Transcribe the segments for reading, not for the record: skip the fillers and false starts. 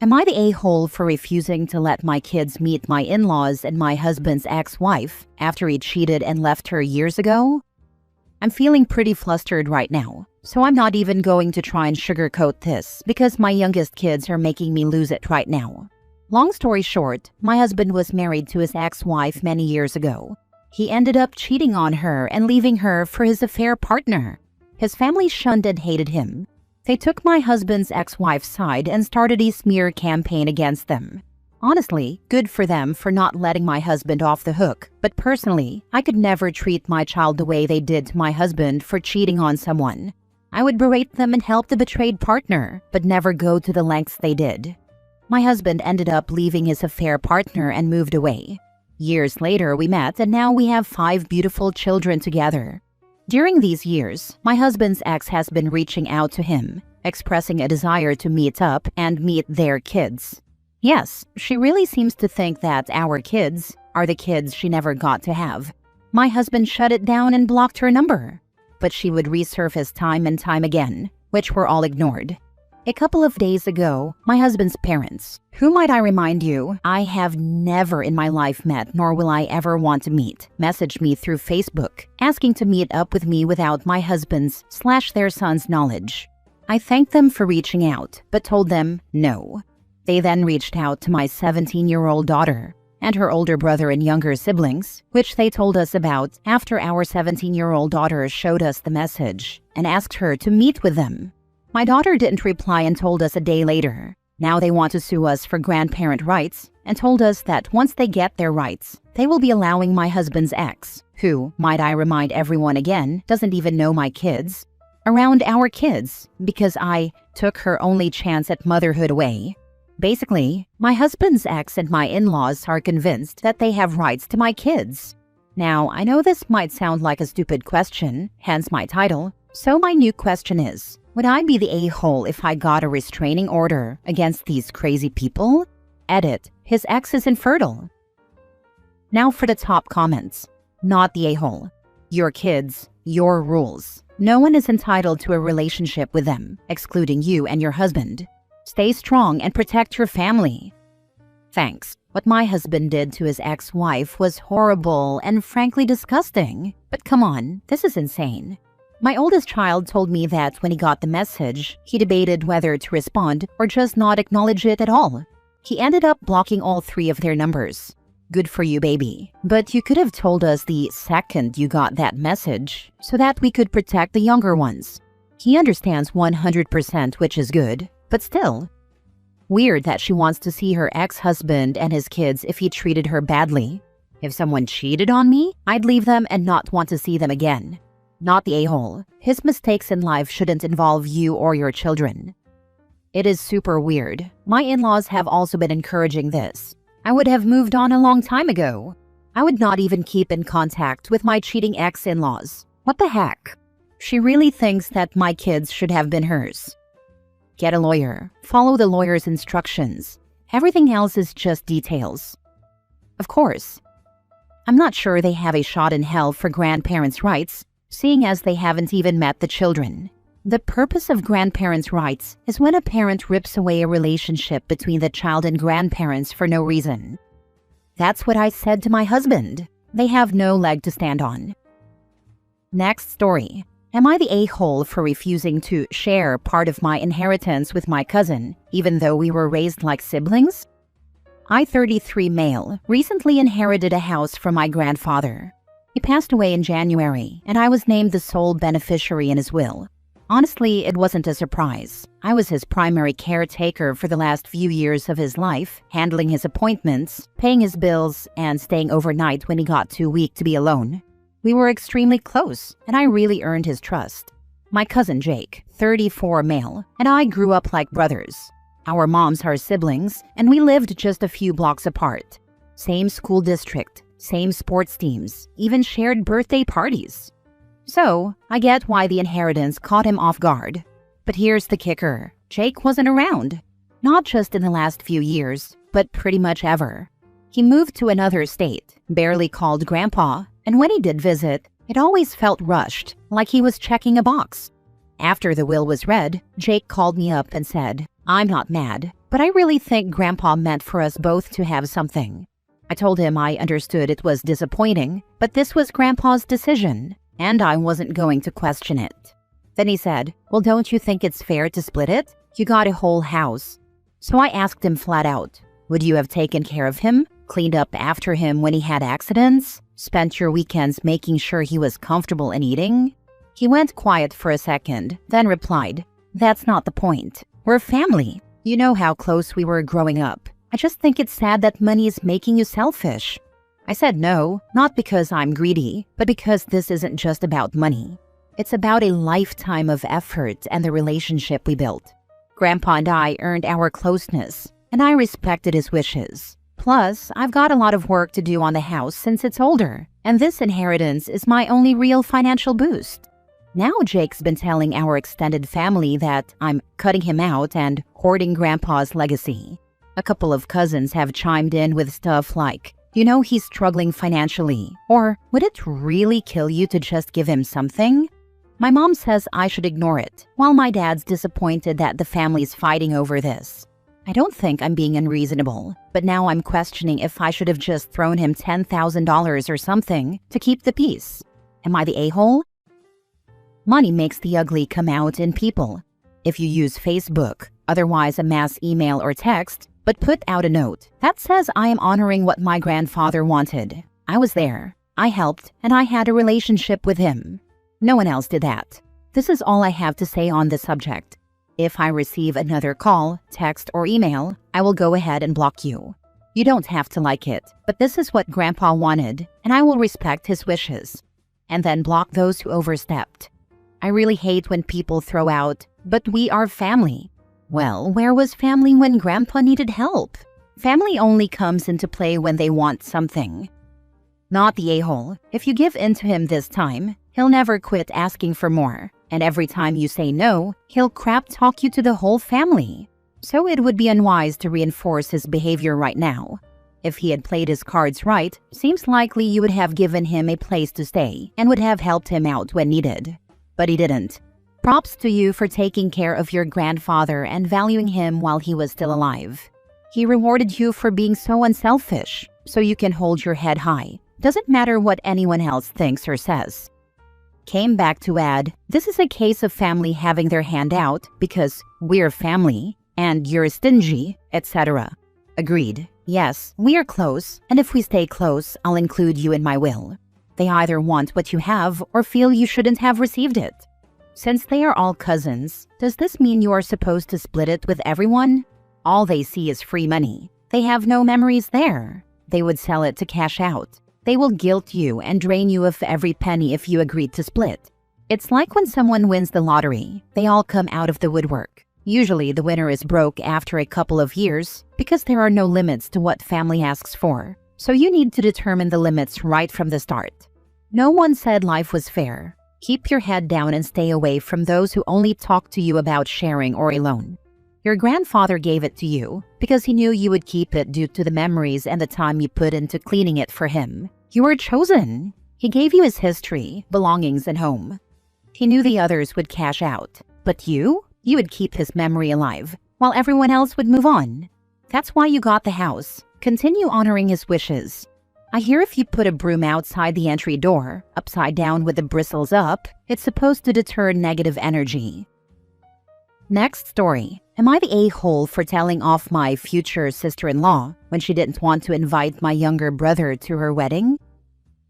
Am I the a-hole for refusing to let my kids meet my in-laws and my husband's ex-wife after he cheated and left her years ago? I'm feeling pretty flustered right now, so I'm not even going to try and sugarcoat this because my youngest kids are making me lose it right now. Long story short, my husband was married to his ex-wife many years ago. He ended up cheating on her and leaving her for his affair partner. His family shunned and hated him. They took my husband's ex-wife's side and started a smear campaign against them. Honestly, good for them for not letting my husband off the hook, but personally, I could never treat my child the way they did to my husband for cheating on someone. I would berate them and help the betrayed partner, but never go to the lengths they did. My husband ended up leaving his affair partner and moved away. Years later, we met and now we have 5 beautiful children together. During these years, my husband's ex has been reaching out to him, expressing a desire to meet up and meet their kids. Yes, she really seems to think that our kids are the kids she never got to have. My husband shut it down and blocked her number, but she would resurface time and time again, which were all ignored. A couple of days ago, my husband's parents, who might I remind you, I have never in my life met nor will I ever want to meet, messaged me through Facebook, asking to meet up with me without my husband's/their son's knowledge. I thanked them for reaching out, but told them no. They then reached out to my 17-year-old daughter and her older brother and younger siblings, which they told us about after our 17-year-old daughter showed us the message and asked her to meet with them. My daughter didn't reply and told us a day later. Now they want to sue us for grandparent rights and told us that once they get their rights, they will be allowing my husband's ex, who, might I remind everyone again, doesn't even know my kids, around our kids because I took her only chance at motherhood away. Basically, my husband's ex and my in-laws are convinced that they have rights to my kids. Now, I know this might sound like a stupid question, hence my title, so my new question is, would I be the a-hole if I got a restraining order against these crazy people? Edit, his ex is infertile. Now for the top comments. Not the a-hole. Your kids, your rules. No one is entitled to a relationship with them, excluding you and your husband. Stay strong and protect your family. Thanks. What my husband did to his ex-wife was horrible and frankly disgusting. But come on, this is insane. My oldest child told me that when he got the message, he debated whether to respond or just not acknowledge it at all. He ended up blocking all 3 of their numbers. Good for you, baby. But you could have told us the second you got that message so that we could protect the younger ones. He understands 100%, which is good, but still. Weird that she wants to see her ex-husband and his kids if he treated her badly. If someone cheated on me, I'd leave them and not want to see them again. Not the a-hole. His mistakes in life shouldn't involve you or your children. It is super weird. My in-laws have also been encouraging this. I would have moved on a long time ago. I would not even keep in contact with my cheating ex-in-laws. What the heck? She really thinks that my kids should have been hers. Get a lawyer. Follow the lawyer's instructions. Everything else is just details. Of course. I'm not sure they have a shot in hell for grandparents' rights, seeing as they haven't even met the children. The purpose of grandparents' rights is when a parent rips away a relationship between the child and grandparents for no reason. That's what I said to my husband. They have no leg to stand on. Next story. Am I the a-hole for refusing to share part of my inheritance with my cousin, even though we were raised like siblings? I, 33 male, recently inherited a house from my grandfather. He passed away in January, and I was named the sole beneficiary in his will. Honestly, it wasn't a surprise. I was his primary caretaker for the last few years of his life, handling his appointments, paying his bills, and staying overnight when he got too weak to be alone. We were extremely close, and I really earned his trust. My cousin Jake, 34 male, and I grew up like brothers. Our moms are siblings, and we lived just a few blocks apart. Same school district, same sports teams, even shared birthday parties. So, I get why the inheritance caught him off guard. But here's the kicker. Jake wasn't around. Not just in the last few years, but pretty much ever. He moved to another state, barely called Grandpa, and when he did visit, it always felt rushed, like he was checking a box. After the will was read, Jake called me up and said, "I'm not mad. but I really think Grandpa meant for us both to have something. I told him I understood it was disappointing, but this was Grandpa's decision, and I wasn't going to question it. Then he said, well, don't you think it's fair to split it? You got a whole house. So I asked him flat out, would you have taken care of him, cleaned up after him when he had accidents, spent your weekends making sure he was comfortable and eating? He went quiet for a second, then replied, that's not the point. We're family. You know how close we were growing up. I just think it's sad that money is making you selfish. I said no, not because I'm greedy, but because this isn't just about money. It's about a lifetime of effort and the relationship we built. Grandpa and I earned our closeness, and I respected his wishes. Plus, I've got a lot of work to do on the house since it's older, and this inheritance is my only real financial boost. Now Jake's been telling our extended family that I'm cutting him out and hoarding Grandpa's legacy. A couple of cousins have chimed in with stuff like, you know he's struggling financially, or would it really kill you to just give him something? My mom says I should ignore it, while my dad's disappointed that the family's fighting over this. I don't think I'm being unreasonable, but now I'm questioning if I should have just thrown him $10,000 or something to keep the peace. Am I the a-hole? Money makes the ugly come out in people. If you use Facebook, otherwise a mass email or text, but put out a note that says I am honoring what my grandfather wanted. I was there, I helped, and I had a relationship with him. No one else did that. This is all I have to say on this subject. If I receive another call, text, or email, I will go ahead and block you. You don't have to like it, but this is what Grandpa wanted, and I will respect his wishes. And then block those who overstepped. I really hate when people throw out, but we are family. Well, where was family when Grandpa needed help? Family only comes into play when they want something. Not the a-hole. If you give in to him this time, he'll never quit asking for more. And every time you say no, he'll crap talk you to the whole family. So it would be unwise to reinforce his behavior right now. If he had played his cards right, seems likely you would have given him a place to stay and would have helped him out when needed. But he didn't. Props to you for taking care of your grandfather and valuing him while he was still alive. He rewarded you for being so unselfish, so you can hold your head high. Doesn't matter what anyone else thinks or says. Came back to add, this is a case of family having their hand out because we're family and you're stingy, etc. Agreed. Yes, we are close, and if we stay close, I'll include you in my will. They either want what you have or feel you shouldn't have received it. Since they are all cousins, does this mean you are supposed to split it with everyone? All they see is free money. They have no memories there. They would sell it to cash out. They will guilt you and drain you of every penny if you agreed to split. It's like when someone wins the lottery. They all come out of the woodwork. Usually the winner is broke after a couple of years because there are no limits to what family asks for. So you need to determine the limits right from the start. No one said life was fair. Keep your head down and stay away from those who only talk to you about sharing or a loan. Your grandfather gave it to you because he knew you would keep it due to the memories and the time you put into cleaning it for him. You were chosen. He gave you his history, belongings, and home. He knew the others would cash out. But you would keep his memory alive, while everyone else would move on. That's why you got the house. Continue honoring his wishes. I hear if you put a broom outside the entry door, upside down with the bristles up, it's supposed to deter negative energy. Next story. Am I the a-hole for telling off my future sister-in-law when she didn't want to invite my younger brother to her wedding?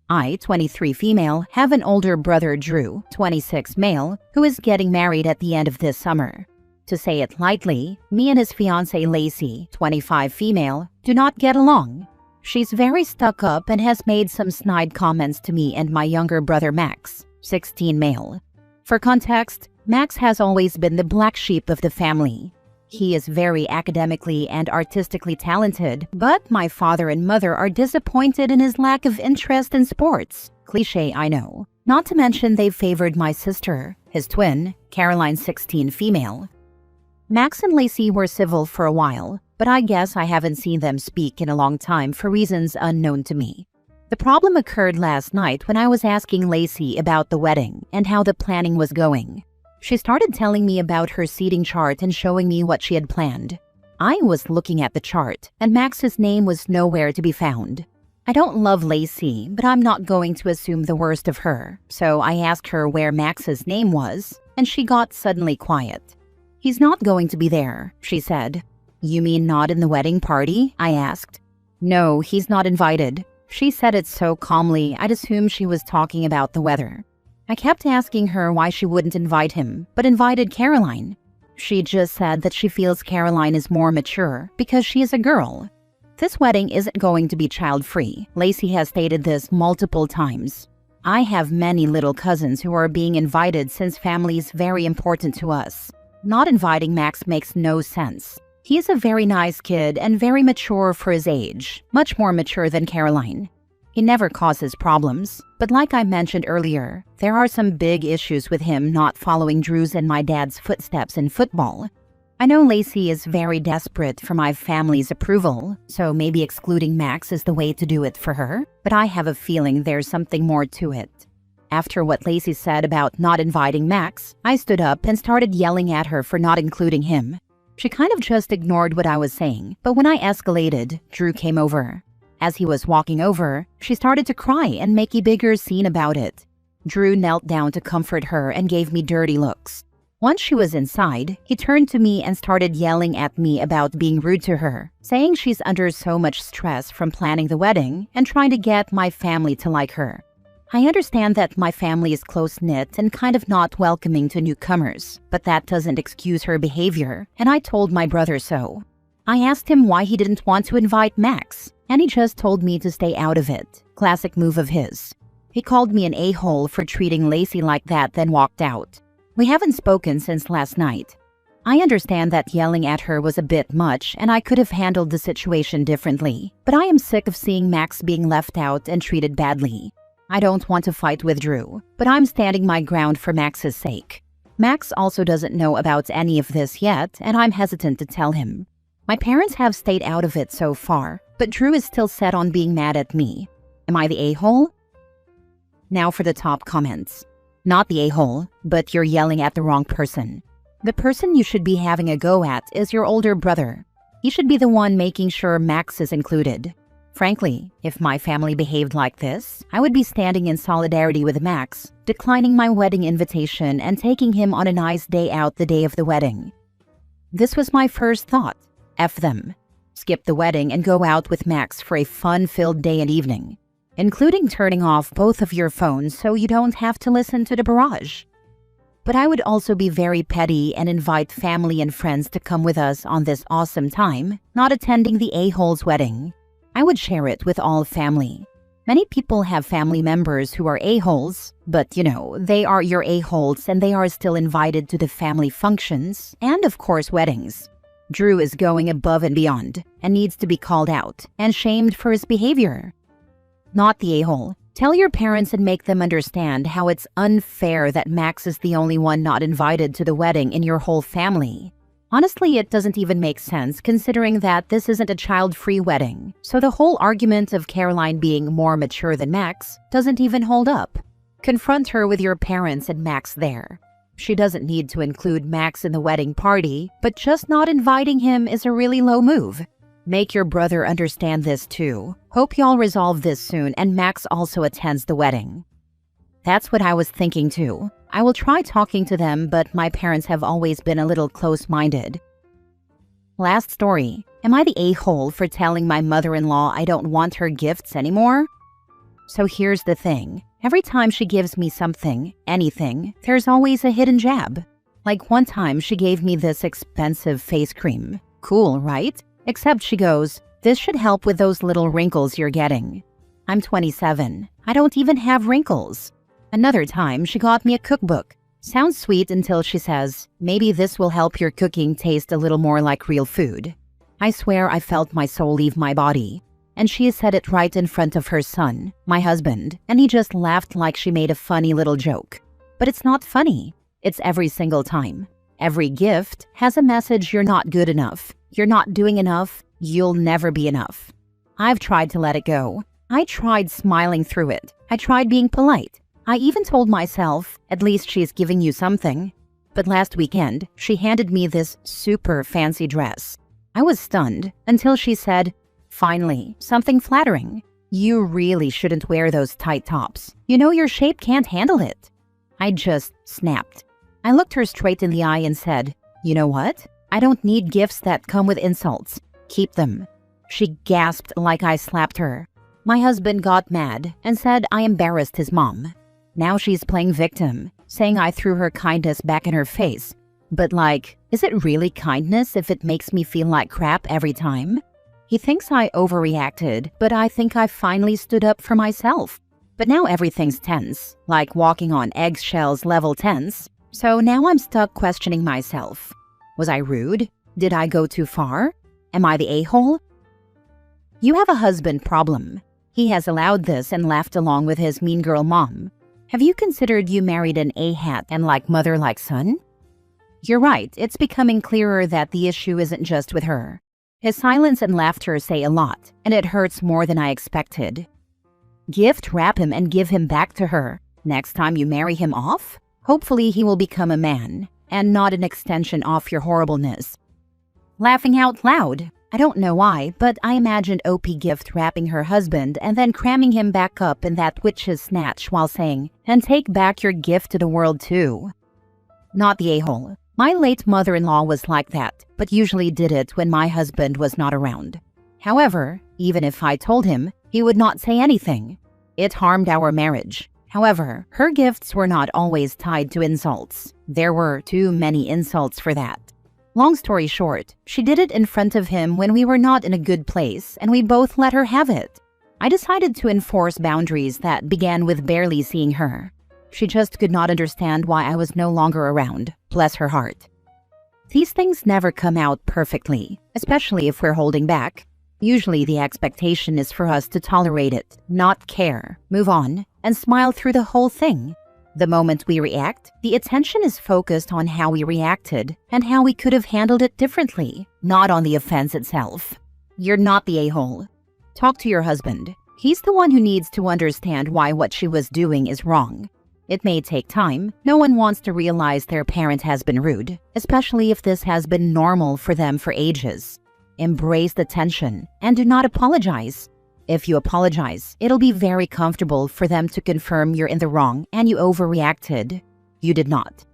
I, 23 female, have an older brother, Drew, 26 male, who is getting married at the end of this summer. To say it lightly, me and his fiancée Lacey, 25 female, do not get along. She's very stuck up and has made some snide comments to me and my younger brother Max, 16 male. For context, Max has always been the black sheep of the family. He is very academically and artistically talented, but my father and mother are disappointed in his lack of interest in sports. Cliché, I know. Not to mention they've favored my sister, his twin, Caroline, 16 female. Max and Lacey were civil for a while, but I guess I haven't seen them speak in a long time for reasons unknown to me. The problem occurred last night when I was asking Lacey about the wedding and how the planning was going. She started telling me about her seating chart and showing me what she had planned. I was looking at the chart, and Max's name was nowhere to be found. I don't love Lacey, but I'm not going to assume the worst of her, so I asked her where Max's name was, and she got suddenly quiet. "He's not going to be there," she said. "You mean not in the wedding party?" I asked. "No, he's not invited." She said it so calmly, I'd assume she was talking about the weather. I kept asking her why she wouldn't invite him, but invited Caroline. She just said that she feels Caroline is more mature because she is a girl. This wedding isn't going to be child-free. Lacey has stated this multiple times. I have many little cousins who are being invited since family is very important to us. Not inviting Max makes no sense. He is a very nice kid and very mature for his age, much more mature than Caroline. He never causes problems, but like I mentioned earlier, there are some big issues with him not following Drew's and my dad's footsteps in football. I know Lacey is very desperate for my family's approval, so maybe excluding Max is the way to do it for her, but I have a feeling there's something more to it. After what Lacey said about not inviting Max, I stood up and started yelling at her for not including him. She kind of just ignored what I was saying, but when I escalated, Drew came over. As he was walking over, she started to cry and make a bigger scene about it. Drew knelt down to comfort her and gave me dirty looks. Once she was inside, he turned to me and started yelling at me about being rude to her, saying she's under so much stress from planning the wedding and trying to get my family to like her. I understand that my family is close-knit and kind of not welcoming to newcomers, but that doesn't excuse her behavior, and I told my brother so. I asked him why he didn't want to invite Max, and he just told me to stay out of it. Classic move of his. He called me an a-hole for treating Lacey like that, then walked out. We haven't spoken since last night. I understand that yelling at her was a bit much and I could have handled the situation differently, but I am sick of seeing Max being left out and treated badly. I don't want to fight with Drew, but I'm standing my ground for Max's sake. Max also doesn't know about any of this yet, and I'm hesitant to tell him. My parents have stayed out of it so far, but Drew is still set on being mad at me. Am I the a-hole? Now for the top comments. Not the a-hole, but you're yelling at the wrong person. The person you should be having a go at is your older brother. He should be the one making sure Max is included. Frankly, if my family behaved like this, I would be standing in solidarity with Max, declining my wedding invitation and taking him on a nice day out the day of the wedding. This was my first thought. F them. Skip the wedding and go out with Max for a fun-filled day and evening, including turning off both of your phones so you don't have to listen to the barrage. But I would also be very petty and invite family and friends to come with us on this awesome time, not attending the a-hole's wedding. I would share it with all family. Many people have family members who are a-holes, but you know, they are your a-holes and they are still invited to the family functions and of course weddings. Drew is going above and beyond and needs to be called out and shamed for his behavior. Not the a-hole. Tell your parents and make them understand how it's unfair that Max is the only one not invited to the wedding in your whole family. Honestly, it doesn't even make sense considering that this isn't a child-free wedding, so the whole argument of Caroline being more mature than Max doesn't even hold up. Confront her with your parents and Max there. She doesn't need to include Max in the wedding party, but just not inviting him is a really low move. Make your brother understand this too. Hope y'all resolve this soon and Max also attends the wedding. That's what I was thinking too. I will try talking to them, but my parents have always been a little close-minded. Last story. Am I the a-hole for telling my mother-in-law I don't want her gifts anymore? So here's the thing. Every time she gives me something, anything, there's always a hidden jab. Like one time she gave me this expensive face cream. Cool, right? Except she goes, "This should help with those little wrinkles you're getting." I'm 27. I don't even have wrinkles. Another time she got me a cookbook. Sounds sweet until she says, "Maybe this will help your cooking taste a little more like real food." I swear I felt my soul leave my body. And she said it right in front of her son, my husband, and he just laughed like she made a funny little joke. But it's not funny. It's every single time. Every gift has a message: you're not good enough. You're not doing enough. You'll never be enough. I've tried to let it go. I tried smiling through it. I tried being polite. I even told myself, at least she's giving you something. But last weekend, she handed me this super fancy dress. I was stunned until she said, "Finally, something flattering. You really shouldn't wear those tight tops. You know your shape can't handle it." I just snapped. I looked her straight in the eye and said, "You know what? I don't need gifts that come with insults. Keep them." She gasped like I slapped her. My husband got mad and said I embarrassed his mom. Now she's playing victim, saying I threw her kindness back in her face. But is it really kindness if it makes me feel like crap every time? He thinks I overreacted, but I think I finally stood up for myself. But now everything's tense, like walking on eggshells level tense. So now I'm stuck questioning myself. Was I rude? Did I go too far? Am I the a-hole? You have a husband problem. He has allowed this and laughed along with his mean girl mom. Have you considered you married an a-hat and mother like son? You're right, it's becoming clearer that the issue isn't just with her. His silence and laughter say a lot, and it hurts more than I expected. Gift wrap him and give him back to her. Next time you marry him off, hopefully he will become a man, and not an extension of your horribleness. Laughing out loud. I don't know why, but I imagined OP gift wrapping her husband and then cramming him back up in that witch's snatch while saying, "And take back your gift to the world too." Not the a-hole. My late mother-in-law was like that, but usually did it when my husband was not around. However, even if I told him, he would not say anything. It harmed our marriage. However, her gifts were not always tied to insults. There were too many insults for that. Long story short, she did it in front of him when we were not in a good place, and we both let her have it. I decided to enforce boundaries that began with barely seeing her. She just could not understand why I was no longer around. Bless her heart. These things never come out perfectly, especially if we're holding back. Usually the expectation is for us to tolerate it, not care, move on, and smile through the whole thing. The moment we react, the attention is focused on how we reacted and how we could have handled it differently, not on the offense itself. You're not the a-hole. Talk to your husband. He's the one who needs to understand why what she was doing is wrong. It may take time. No one wants to realize their parent has been rude, especially if this has been normal for them for ages. Embrace the tension and do not apologize. If you apologize, it'll be very comfortable for them to confirm you're in the wrong and you overreacted. You did not.